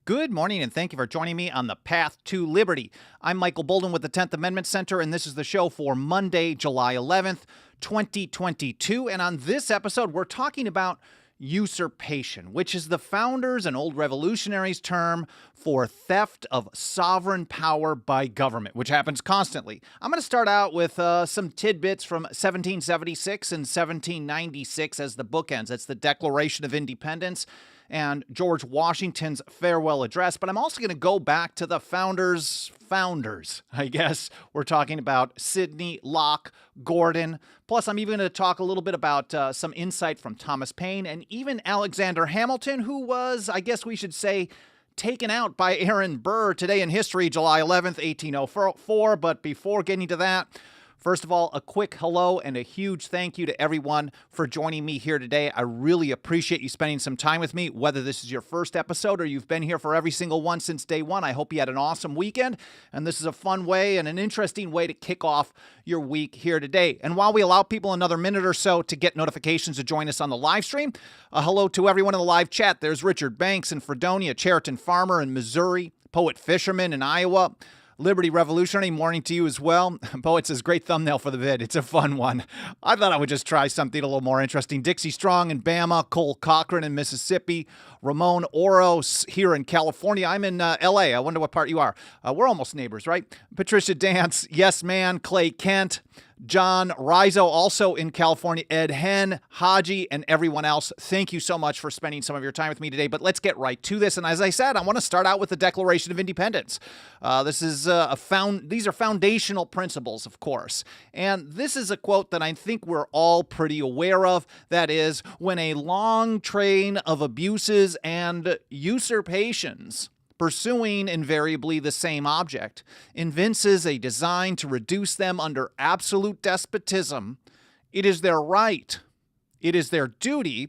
Good morning, and thank you for joining me on the Path to Liberty. I'm Michael Bolden with the 10th Amendment Center, and this is the show for Monday, July 11th, 2022. And on this episode, we're talking about usurpation, which is the founders and old revolutionaries' term for theft of sovereign power by government, which happens constantly. I'm going to start out with some tidbits from 1776 and 1796 as the bookends. It's the Declaration of Independence and George Washington's farewell address, but I'm also going to go back to the founders, I guess. We're talking about Sidney, Locke, Gordon. Plus, I'm even going to talk a little bit about some insight from Thomas Paine and even Alexander Hamilton, who was, I guess we should say, taken out by Aaron Burr today in history, July 11th, 1804. But before getting to that, first of all, a quick hello and a huge thank you to everyone for joining me here today. I really appreciate you spending some time with me, whether this is your first episode or you've been here for every single one since day one. I hope you had an awesome weekend, and this is a fun way and an interesting way to kick off your week here today. And while we allow people another minute or so to get notifications to join us on the live stream, a hello to everyone in the live chat. There's Richard Banks in Fredonia, Cheriton Farmer in Missouri, Poet Fisherman in Iowa, Liberty Revolutionary, morning to you as well. Poet says, great thumbnail for the vid. It's a fun one. I thought I would just try something a little more interesting. Dixie Strong in Bama, Cole Cochran in Mississippi, Ramon Oros here in California. I'm in L.A. I wonder what part you are. We're almost neighbors, right? Patricia Dance, Yes Man, Clay Kent, John Rizzo, also in California, Ed Hen, Haji, and everyone else. Thank you so much for spending some of your time with me today. But let's get right to this. And as I said, I want to start out with the Declaration of Independence. These are foundational principles, of course. And this is a quote that I think we're all pretty aware of. That is, when a long train of abuses and usurpations pursuing invariably the same object, evinces a design to reduce them under absolute despotism, it is their right, it is their duty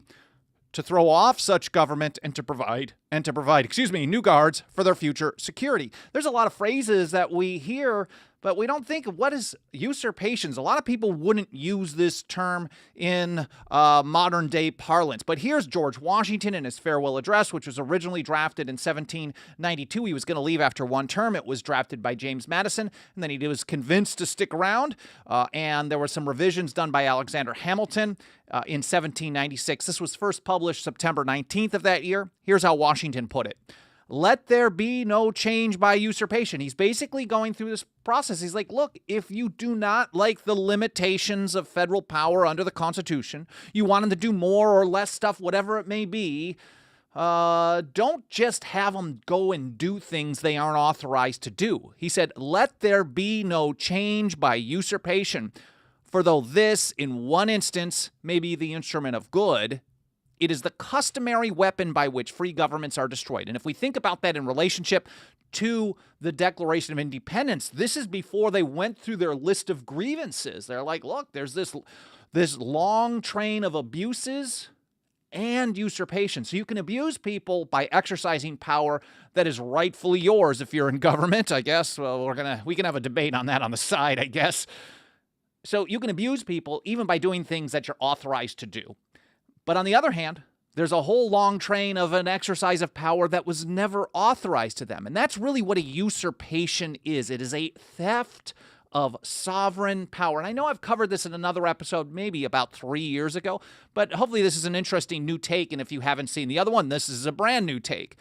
to throw off such government and to provide new guards for their future security. There's a lot of phrases that we hear, but we don't think of what is usurpations. A lot of people wouldn't use this term in modern day parlance. But here's George Washington in his farewell address, which was originally drafted in 1792. He was going to leave after one term. It was drafted by James Madison, and then he was convinced to stick around. And there were some revisions done by Alexander Hamilton in 1796. This was first published September 19th of that year. Here's how Washington put it. Let there be no change by usurpation. He's basically going through this process. He's like, look, if you do not like the limitations of federal power under the Constitution, you want them to do more or less stuff, whatever it may be, don't just have them go and do things they aren't authorized to do. He said, let there be no change by usurpation. For though this, in one instance, may be the instrument of good, it is the customary weapon by which free governments are destroyed. And if we think about that in relationship to the Declaration of Independence, this is before they went through their list of grievances. They're like, look, there's this long train of abuses and usurpation. So you can abuse people by exercising power that is rightfully yours if you're in government, I guess. Well, we can have a debate on that on the side, I guess. So you can abuse people even by doing things that you're authorized to do. But on the other hand, there's a whole long train of an exercise of power that was never authorized to them. And that's really what a usurpation is. It is a theft of sovereign power. And I know I've covered this in another episode, maybe about 3 years ago, but hopefully this is an interesting new take. And if you haven't seen the other one, this is a brand new take.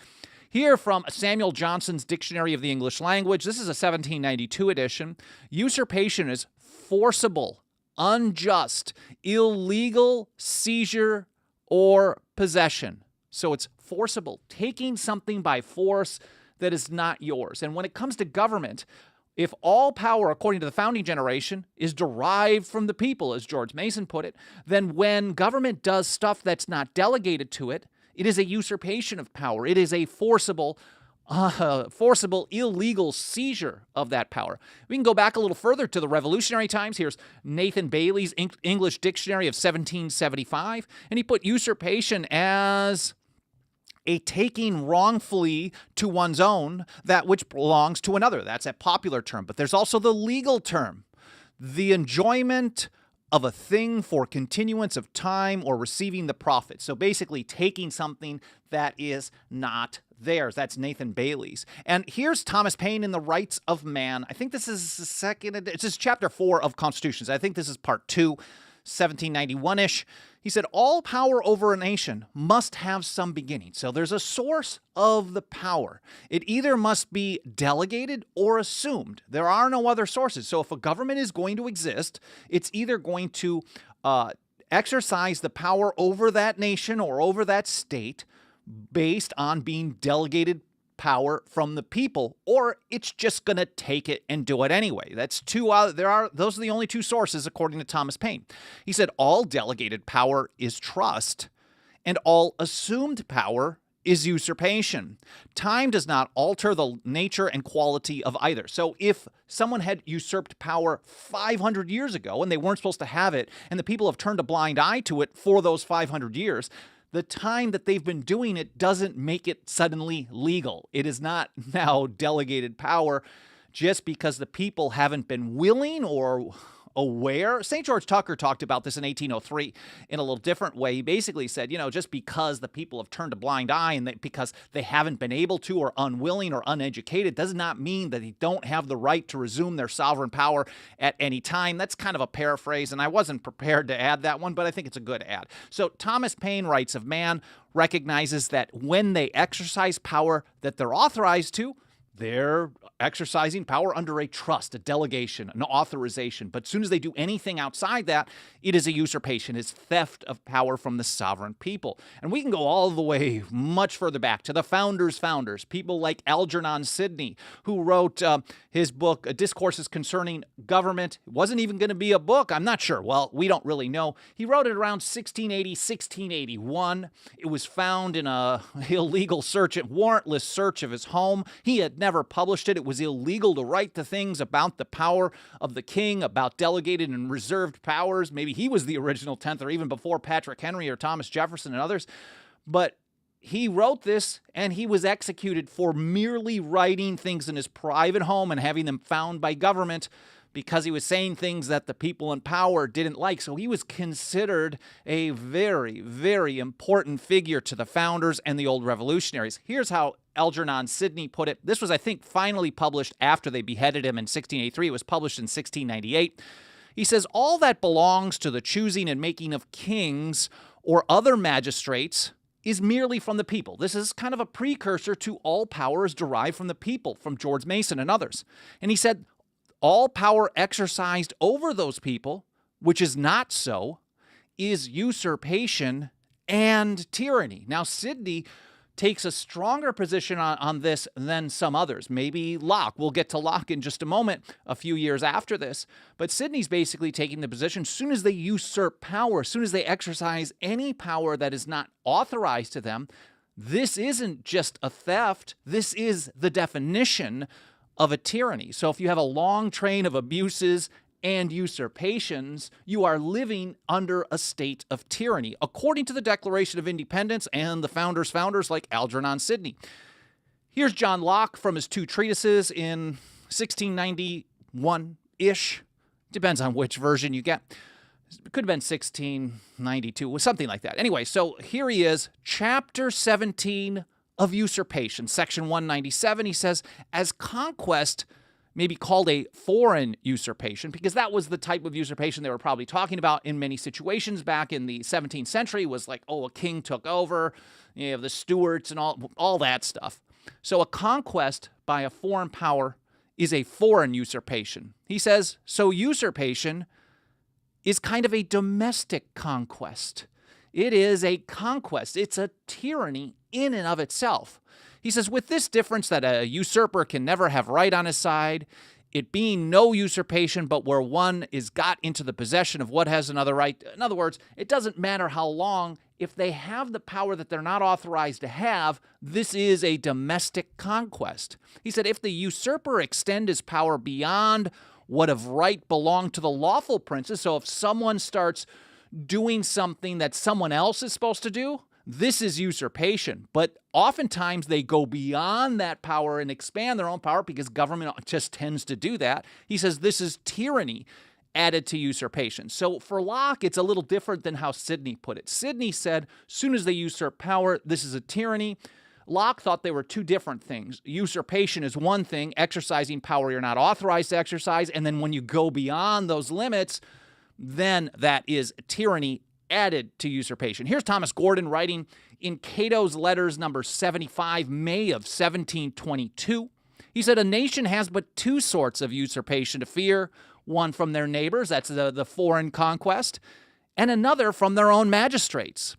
Here from Samuel Johnson's Dictionary of the English Language, this is a 1792 edition. Usurpation is forcible, unjust, illegal seizure or possession. So it's forcible, taking something by force that is not yours. And when it comes to government, if all power, according to the founding generation, is derived from the people, as George Mason put it, then when government does stuff that's not delegated to it, it is a usurpation of power. It is a forcible, illegal seizure of that power. We can go back a little further to the revolutionary times. Here's Nathan Bailey's English Dictionary of 1775, and he put usurpation as a taking wrongfully to one's own that which belongs to another. That's a popular term, but there's also the legal term, the enjoyment of a thing for continuance of time or receiving the profit. So basically taking something that is not theirs. That's Nathan Bailey's. And here's Thomas Paine in The Rights of Man. I think this is the second, it's just chapter 4 of Constitutions. I think this is part 2, 1791-ish. He said, all power over a nation must have some beginning. So there's a source of the power. It either must be delegated or assumed. There are no other sources. So if a government is going to exist, it's either going to exercise the power over that nation or over that state based on being delegated power from the people, or it's just going to take it and do it anyway. Those are the only two sources according to Thomas Paine. He said all delegated power is trust and all assumed power is usurpation. Time does not alter the nature and quality of either. So if someone had usurped power 500 years ago and they weren't supposed to have it, and the people have turned a blind eye to it for those 500 years, the time that they've been doing it doesn't make it suddenly legal. It is not now delegated power just because the people haven't been willing or aware. St. George Tucker talked about this in 1803 in a little different way. He basically said, just because the people have turned a blind eye and because they haven't been able to or unwilling or uneducated does not mean that they don't have the right to resume their sovereign power at any time. That's kind of a paraphrase, and I wasn't prepared to add that one, but I think it's a good add. So Thomas Paine, Rights of Man, recognizes that when they exercise power that they're authorized to, they're exercising power under a trust, a delegation, an authorization. But as soon as they do anything outside that, it is a usurpation. It's theft of power from the sovereign people. And we can go all the way much further back to the founders, people like Algernon Sidney, who wrote his book, Discourses Concerning Government. It wasn't even going to be a book. I'm not sure. Well, we don't really know. He wrote it around 1680, 1681. It was found in a illegal search, a warrantless search of his home. He had never published it. It was illegal to write the things about the power of the king, about delegated and reserved powers. Maybe he was the original 10th or even before Patrick Henry or Thomas Jefferson and others. But he wrote this and he was executed for merely writing things in his private home and having them found by government because he was saying things that the people in power didn't like. So he was considered a very, very important figure to the founders and the old revolutionaries. Here's how Algernon Sidney put it. This was, I think, finally published after they beheaded him in 1683. It was published in 1698. He says, all that belongs to the choosing and making of kings or other magistrates is merely from the people. This is kind of a precursor to all power is derived from the people, from George Mason and others. And he said, all power exercised over those people, which is not so, is usurpation and tyranny. Now, Sidney takes a stronger position on this than some others. Maybe Locke. We'll get to Locke in just a moment, a few years after this. But Sidney's basically taking the position, as soon as they usurp power, as soon as they exercise any power that is not authorized to them, this isn't just a theft. This is the definition of a tyranny. So if you have a long train of abuses and usurpations, you are living under a state of tyranny, according to the Declaration of Independence and the founders like Algernon Sidney. Here's John Locke from his two treatises in 1691-ish. Depends on which version you get. It could have been 1692, something like that. Anyway, so here he is, chapter 17 of usurpation, section 197. He says, as conquest may be called a foreign usurpation, because that was the type of usurpation they were probably talking about in many situations back in the 17th century, was like, a king took over, you have the Stuarts and all that stuff. So a conquest by a foreign power is a foreign usurpation. He says, so usurpation is kind of a domestic conquest. It is a conquest. It's a tyranny in and of itself. He says, with this difference that a usurper can never have right on his side, it being no usurpation, but where one is got into the possession of what has another right. In other words, it doesn't matter how long, if they have the power that they're not authorized to have, this is a domestic conquest. He said, if the usurper extend his power beyond what of right belonged to the lawful princes, so if someone starts doing something that someone else is supposed to do, this is usurpation. But oftentimes they go beyond that power and expand their own power because government just tends to do that. He says this is tyranny added to usurpation. So for Locke, it's a little different than how Sidney put it. Sidney said, as soon as they usurp power, this is a tyranny. Locke thought they were two different things. Usurpation is one thing, exercising power you're not authorized to exercise, and then when you go beyond those limits, then that is tyranny added to usurpation. Here's Thomas Gordon writing in Cato's Letters number 75, May of 1722. He said, "A nation has but two sorts of usurpation to fear, one from their neighbors, that's the foreign conquest, and another from their own magistrates.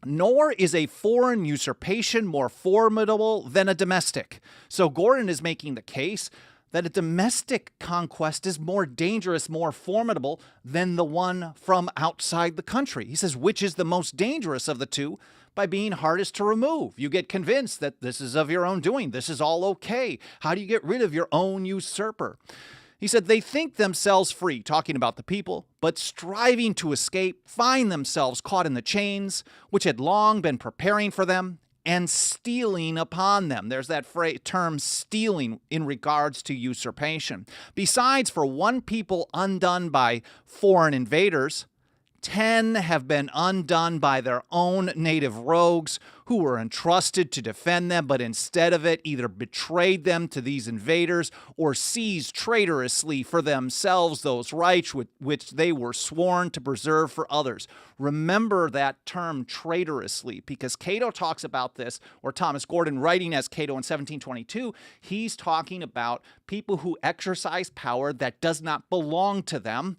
Nor is a foreign usurpation more formidable than a domestic." So Gordon is making the case that a domestic conquest is more dangerous, more formidable than the one from outside the country. He says, which is the most dangerous of the two by being hardest to remove? You get convinced that this is of your own doing. This is all okay. How do you get rid of your own usurper? He said, they think themselves free, talking about the people, but striving to escape, find themselves caught in the chains, which had long been preparing for them, and stealing upon them. There's that term stealing in regards to usurpation. Besides, for one people undone by foreign invaders, 10 have been undone by their own native rogues who were entrusted to defend them, but instead of it either betrayed them to these invaders or seized traitorously for themselves those rights which they were sworn to preserve for others. Remember that term traitorously, because Cato talks about this, or Thomas Gordon writing as Cato in 1722, he's talking about people who exercise power that does not belong to them,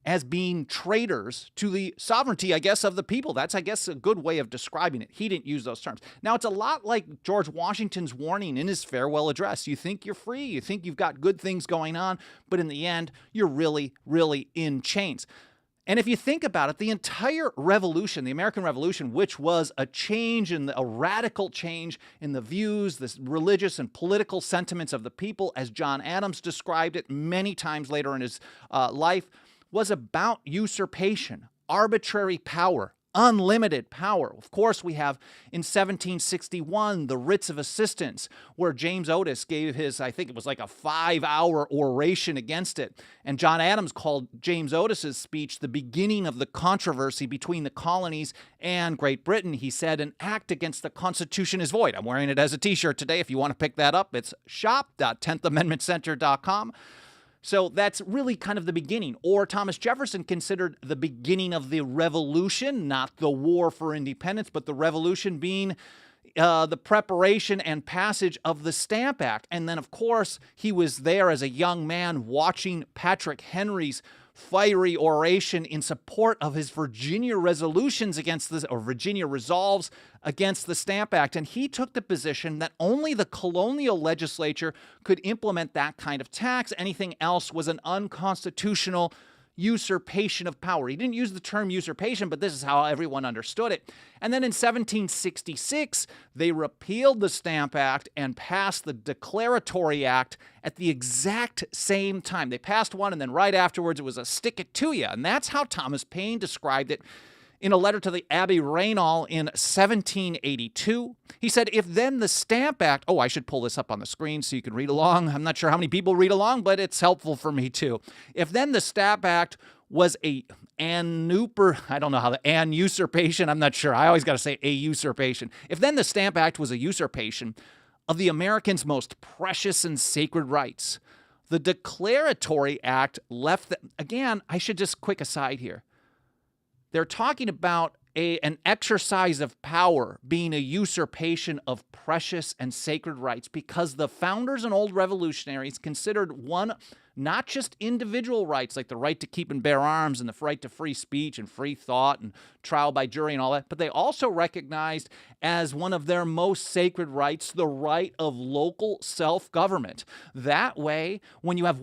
as being traitors to the sovereignty, I guess, of the people. That's, I guess, a good way of describing it. He didn't use those terms. Now, it's a lot like George Washington's warning in his farewell address. You think you're free, you think you've got good things going on, but in the end, you're really, really in chains. And if you think about it, the entire revolution, the American Revolution, which was a change a radical change in the views, the religious and political sentiments of the people, as John Adams described it many times later in his life, was about usurpation, arbitrary power, unlimited power. Of course, we have in 1761 the writs of assistance, where James Otis gave his, I think it was like a 5-hour oration against it. And John Adams called James Otis's speech the beginning of the controversy between the colonies and Great Britain. He said, "An act against the Constitution is void." I'm wearing it as a t-shirt today. If you want to pick that up, it's shop.10thamendmentcenter.com. So that's really kind of the beginning. Or Thomas Jefferson considered the beginning of the revolution, not the war for independence, but the revolution being the preparation and passage of the Stamp Act. And then, of course, he was there as a young man watching Patrick Henry's fiery oration in support of his Virginia resolutions against this, or Virginia resolves against the Stamp Act. And he took the position that only the colonial legislature could implement that kind of tax. Anything else was an unconstitutional usurpation of power. He didn't use the term usurpation, but this is how everyone understood it. And then in 1766, they repealed the Stamp Act and passed the Declaratory Act at the exact same time. They passed one, and then right afterwards, it was a stick it to you. And that's how Thomas Paine described it in a letter to the Abbé Raynal in 1782. He said, if then the Stamp Act, I should pull this up on the screen so you can read along. I'm not sure how many people read along, but it's helpful for me too. If then the Stamp Act was an usurpation, I'm not sure. I always got to say a usurpation. If then the Stamp Act was a usurpation of the Americans' most precious and sacred rights, the Declaratory Act left them. Again, I should just quick aside here. They're talking about an exercise of power being a usurpation of precious and sacred rights, because the founders and old revolutionaries considered one, not just individual rights like the right to keep and bear arms and the right to free speech and free thought and trial by jury and all that, but they also recognized as one of their most sacred rights the right of local self-government. That way, when you have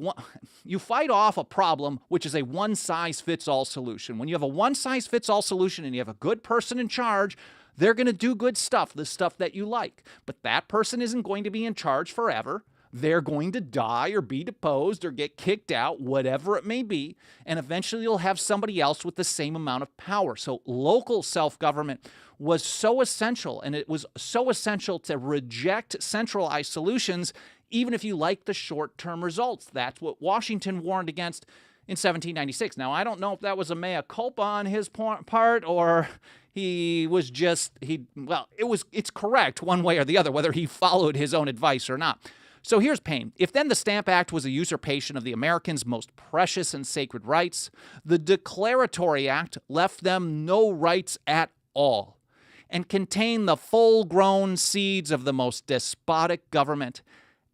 you fight off a problem which is a one-size-fits-all solution. When you have a one-size-fits-all solution and you have a good person in charge, they're going to do good stuff, the stuff that you like. But that person isn't going to be in charge forever. They're going to die or be deposed or get kicked out, whatever it may be, and eventually you'll have somebody else with the same amount of power. So local self-government was so essential, and it was so essential to reject centralized solutions, even if you like the short-term results. That's what Washington warned against in 1796. Now, I don't know if that was a mea culpa on his part or he was just, it's correct one way or the other, whether he followed his own advice or not. So here's Payne. If then the Stamp Act was a usurpation of the Americans' most precious and sacred rights, the Declaratory Act left them no rights at all and contained the full-grown seeds of the most despotic government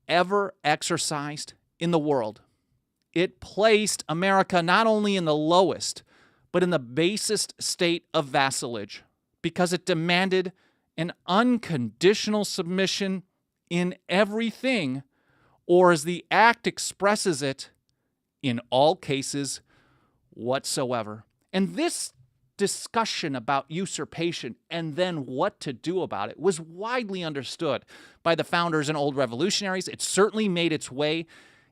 ever exercised in the world. It placed America not only in the lowest, but in the basest state of vassalage, because it demanded an unconditional submission in everything, or as the Act expresses it, in all cases whatsoever. And this discussion about usurpation and then what to do about it was widely understood by the founders and old revolutionaries. It certainly made its way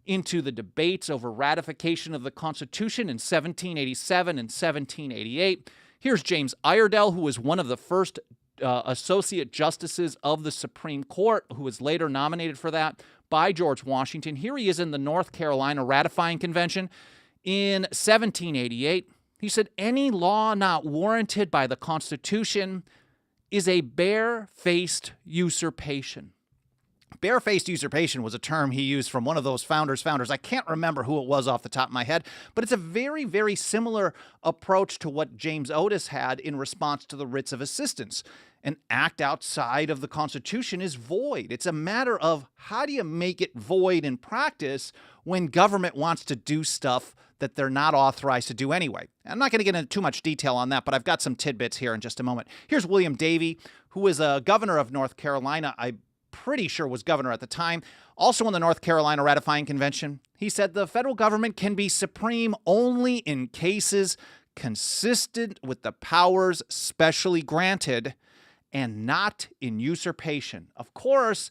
into the debates over ratification of the Constitution in 1787 and 1788. Here's James Iredell, who was one of the first associate justices of the Supreme Court, who was later nominated for that by George Washington. Here he is in the North Carolina Ratifying Convention in 1788. He said, "Any law not warranted by the Constitution is a bare-faced usurpation." Bare-faced usurpation was a term he used from one of those founders. I can't remember who it was off the top of my head, but it's a very, very similar approach to what James Otis had in response to the writs of assistance. An act outside of the Constitution is void. It's a matter of how do you make it void in practice when government wants to do stuff that they're not authorized to do anyway. I'm not going to get into too much detail on that, but I've got some tidbits here in just a moment. Here's William Davie, who is a governor of North Carolina. I'm pretty sure was governor at the time, also in the North Carolina Ratifying Convention. He said the federal government can be supreme only in cases consistent with the powers specially granted and not in usurpation. Of course,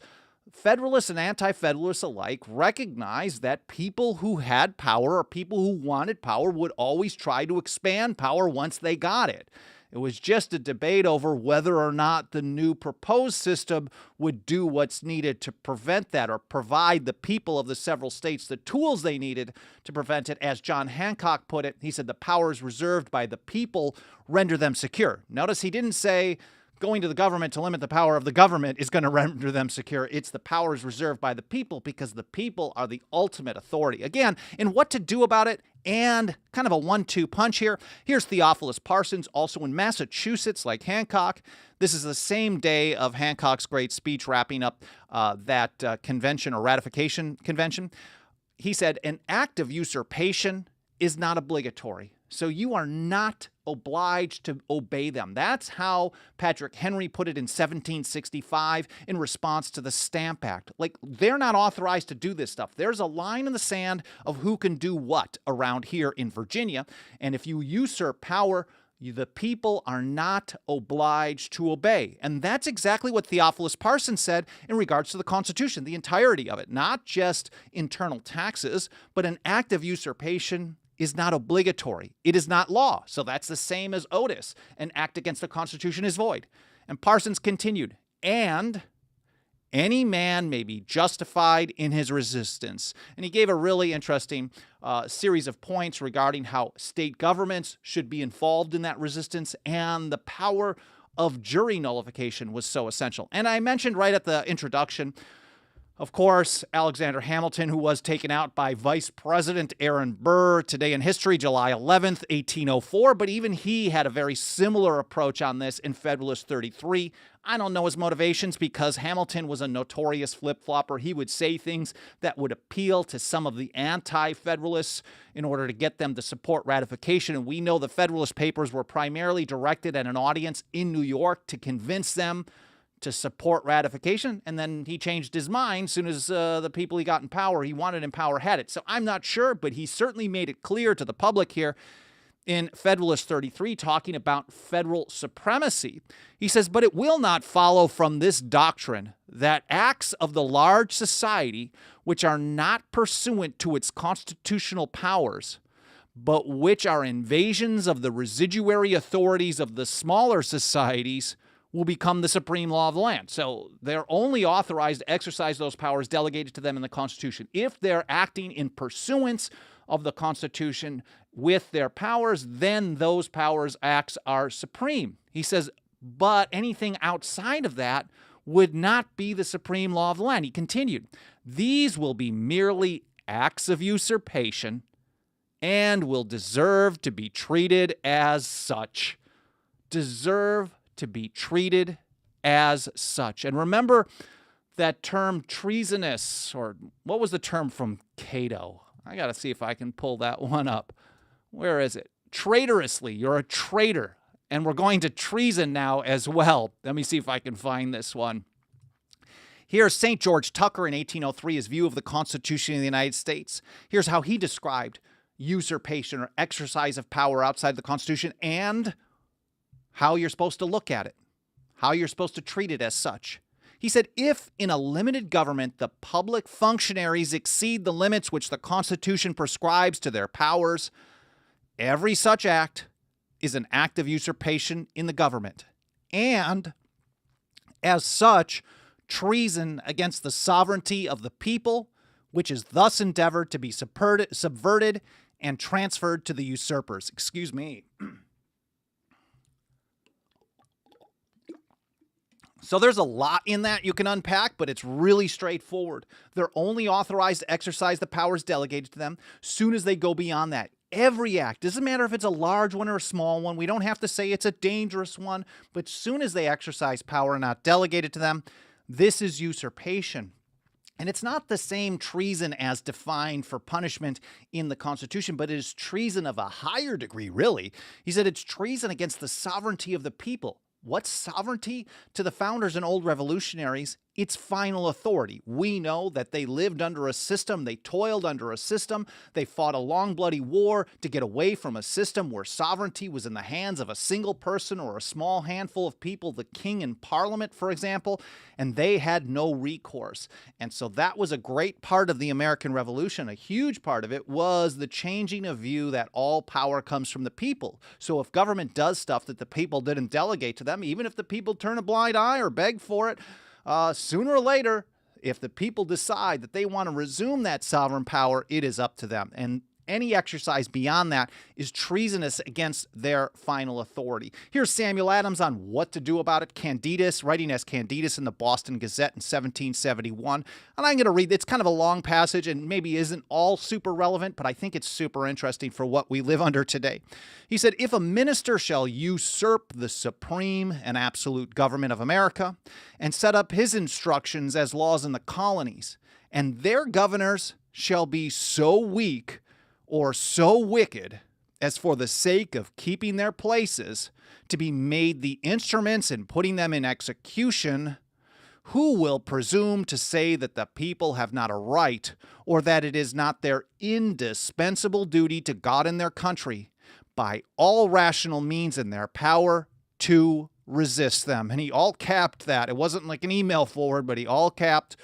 Federalists and Anti-Federalists alike recognize that people who had power or people who wanted power would always try to expand power once they got it. It was just a debate over whether or not the new proposed system would do what's needed to prevent that or provide the people of the several states the tools they needed to prevent it. As John Hancock put it, he said the powers reserved by the people render them secure. Notice he didn't say going to the government to limit the power of the government is going to render them secure. It's the powers reserved by the people because the people are the ultimate authority. Again, in what to do about it and kind of a 1-2 punch here. Here's Theophilus Parsons, also in Massachusetts, like Hancock. This is the same day of Hancock's great speech wrapping up that convention or ratification convention. He said, an act of usurpation is not obligatory. So you are not obliged to obey them. That's how Patrick Henry put it in 1765 in response to the Stamp Act. Like, they're not authorized to do this stuff. There's a line in the sand of who can do what around here in Virginia. And if you usurp power, the people are not obliged to obey. And that's exactly what Theophilus Parsons said in regards to the Constitution, the entirety of it. Not just internal taxes, but an act of usurpation is not obligatory. It is not law. So that's the same as Otis. An act against the Constitution is void. And Parsons continued, and any man may be justified in his resistance. And he gave a really interesting series of points regarding how state governments should be involved in that resistance, and the power of jury nullification was so essential. And I mentioned right at the introduction, of course, Alexander Hamilton, who was taken out by Vice President Aaron Burr today in history, July 11th, 1804. But even he had a very similar approach on this in Federalist 33. I don't know his motivations because Hamilton was a notorious flip-flopper. He would say things that would appeal to some of the anti-Federalists in order to get them to support ratification. And we know the Federalist Papers were primarily directed at an audience in New York to convince them to support ratification, and then he changed his mind as soon as the people he got in power, he wanted in power, had it. So I'm not sure, but he certainly made it clear to the public here in Federalist 33, talking about federal supremacy. He says, but it will not follow from this doctrine that acts of the large society, which are not pursuant to its constitutional powers, but which are invasions of the residuary authorities of the smaller societies, will become the supreme law of the land. So they're only authorized to exercise those powers delegated to them in the Constitution if they're acting in pursuance of the Constitution with their powers, then those powers' acts are supreme. He says, but anything outside of that would not be the supreme law of the land. He continued, these will be merely acts of usurpation and will deserve to be treated as such. Deserve to be treated as such. And remember that term treasonous, or what was the term from Cato? I got to see if I can pull that one up. Where is it? Traitorously. You're a traitor. And we're going to treason now as well. Let me see if I can find this one. Here's St. George Tucker in 1803, his view of the Constitution of the United States. Here's how he described usurpation, or exercise of power outside the Constitution, and how you're supposed to look at it, how you're supposed to treat it as such. He said, if in a limited government the public functionaries exceed the limits which the Constitution prescribes to their powers, every such act is an act of usurpation in the government, and as such, treason against the sovereignty of the people, which is thus endeavored to be subverted and transferred to the usurpers. Excuse me. So there's a lot in that you can unpack, but it's really straightforward. They're only authorized to exercise the powers delegated to them soon as they go beyond that. Every act, doesn't matter if it's a large one or a small one, we don't have to say it's a dangerous one, but soon as they exercise power not delegated to them, this is usurpation. And it's not the same treason as defined for punishment in the Constitution, but it is treason of a higher degree, really. He said it's treason against the sovereignty of the people. What's sovereignty? To the founders and old revolutionaries, it's final authority. We know that they lived under a system, they toiled under a system, they fought a long bloody war to get away from a system where sovereignty was in the hands of a single person or a small handful of people, the king and parliament, for example, and they had no recourse. And so that was a great part of the American Revolution. A huge part of it was the changing of view that all power comes from the people. So if government does stuff that the people didn't delegate to them, even if the people turn a blind eye or beg for it, sooner or later, if the people decide that they want to resume that sovereign power, it is up to them. And any exercise beyond that is treasonous against their final authority. Here's Samuel Adams on what to do about it. Candidus, writing as Candidus in the Boston Gazette in 1771. And I'm going to read, it's kind of a long passage and maybe isn't all super relevant, but I think it's super interesting for what we live under today. He said, if a minister shall usurp the supreme and absolute government of America and set up his instructions as laws in the colonies, and their governors shall be so weak or so wicked as for the sake of keeping their places to be made the instruments in putting them in execution, who will presume to say that the people have not a right, or that it is not their indispensable duty to God and their country, by all rational means in their power, to resist them? And he all capped that. It wasn't like an email forward, but he all capped,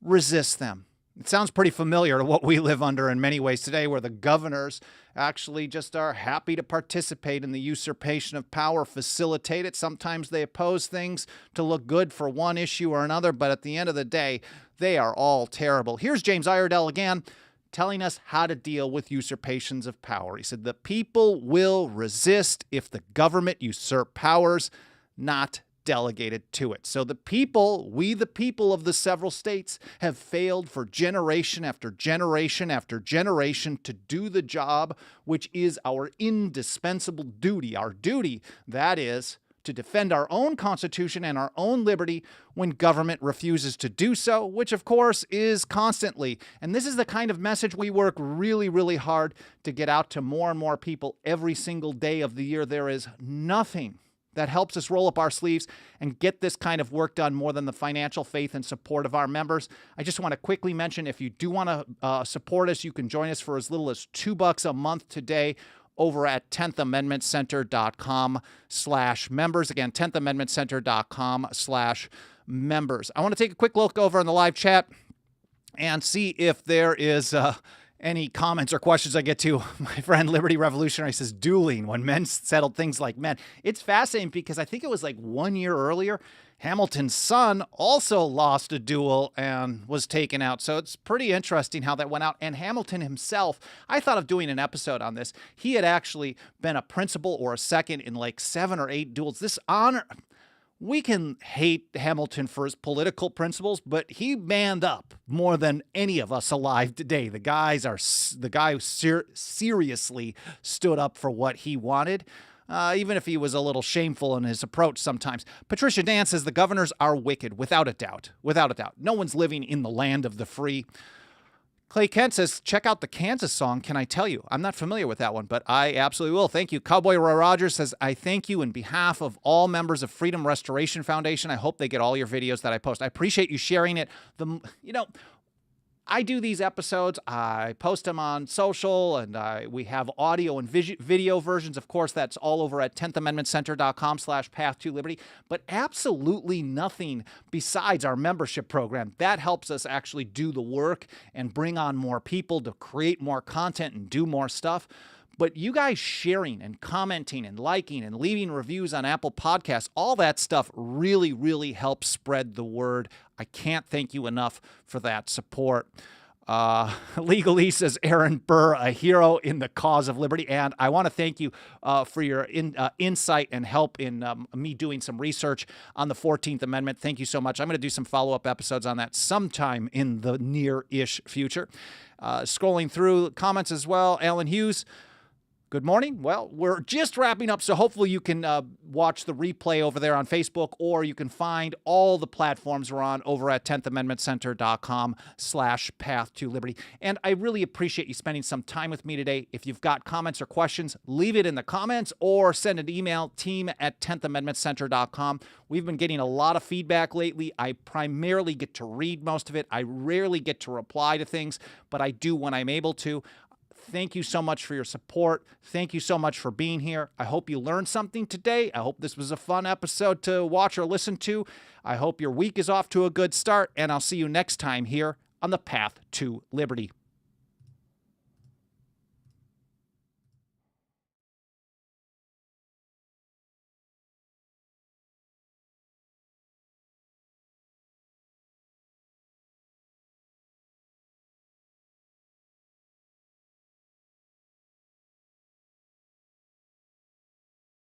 resist them. It sounds pretty familiar to what we live under in many ways today, where the governors actually just are happy to participate in the usurpation of power, facilitate it. Sometimes they oppose things to look good for one issue or another, but at the end of the day, they are all terrible. Here's James Iredell again, telling us how to deal with usurpations of power. He said, the people will resist if the government usurp powers not delegated to it. So the people, we the people of the several states, have failed for generation after generation after generation to do the job which is our indispensable duty. Our duty, that is, to defend our own Constitution and our own liberty when government refuses to do so, which of course is constantly. And this is the kind of message we work really, really hard to get out to more and more people every single day of the year. There is nothing that helps us roll up our sleeves and get this kind of work done more than the financial faith and support of our members. I just want to quickly mention, if you do want to support us, you can join us for as little as $2 a month today over at 10thamendmentcenter.com/members. Again, 10thamendmentcenter.com/members. I want to take a quick look over in the live chat and see if there is any comments or questions I get to, my friend Liberty Revolutionary says dueling when men settled things like men. It's fascinating because I think it was like 1 year earlier, Hamilton's son also lost a duel and was taken out. So it's pretty interesting how that went out. And Hamilton himself, I thought of doing an episode on this. He had actually been a principal or a second in like 7 or 8 duels. This honor... We can hate Hamilton for his political principles, but he manned up more than any of us alive today. The guy seriously stood up for what he wanted, even if he was a little shameful in his approach sometimes. Patricia Dan says the governors are wicked, without a doubt. Without a doubt. No one's living in the land of the free. Clay Kent says, check out the Kansas song, Can I Tell You? I'm not familiar with that one, but I absolutely will. Thank you. Cowboy Roy Rogers says, I thank you in behalf of all members of Freedom Restoration Foundation. I hope they get all your videos that I post. I appreciate you sharing it. I do these episodes, I post them on social, and we have audio and video versions. Of course, that's all over at 10thamendmentcenter.com/path2liberty, but absolutely nothing besides our membership program. That helps us actually do the work and bring on more people to create more content and do more stuff. But you guys sharing and commenting and liking and leaving reviews on Apple Podcasts, all that stuff really, really helps spread the word. I can't thank you enough for that support. Legalese says, Aaron Burr, a hero in the cause of liberty. And I want to thank you for your insight and help in me doing some research on the 14th Amendment. Thank you so much. I'm going to do some follow-up episodes on that sometime in the near-ish future. Scrolling through comments as well, Alan Hughes. Good morning. Well, we're just wrapping up, so hopefully you can watch the replay over there on Facebook, or you can find all the platforms we're on over at 10thamendmentcenter.com/path2liberty. And I really appreciate you spending some time with me today. If you've got comments or questions, leave it in the comments or send an email, team@10thamendmentcenter.com. We've been getting a lot of feedback lately. I primarily get to read most of it. I rarely get to reply to things, but I do when I'm able to. Thank you so much for your support. Thank you so much for being here. I hope you learned something today. I hope this was a fun episode to watch or listen to. I hope your week is off to a good start, and I'll see you next time here on the Path to Liberty.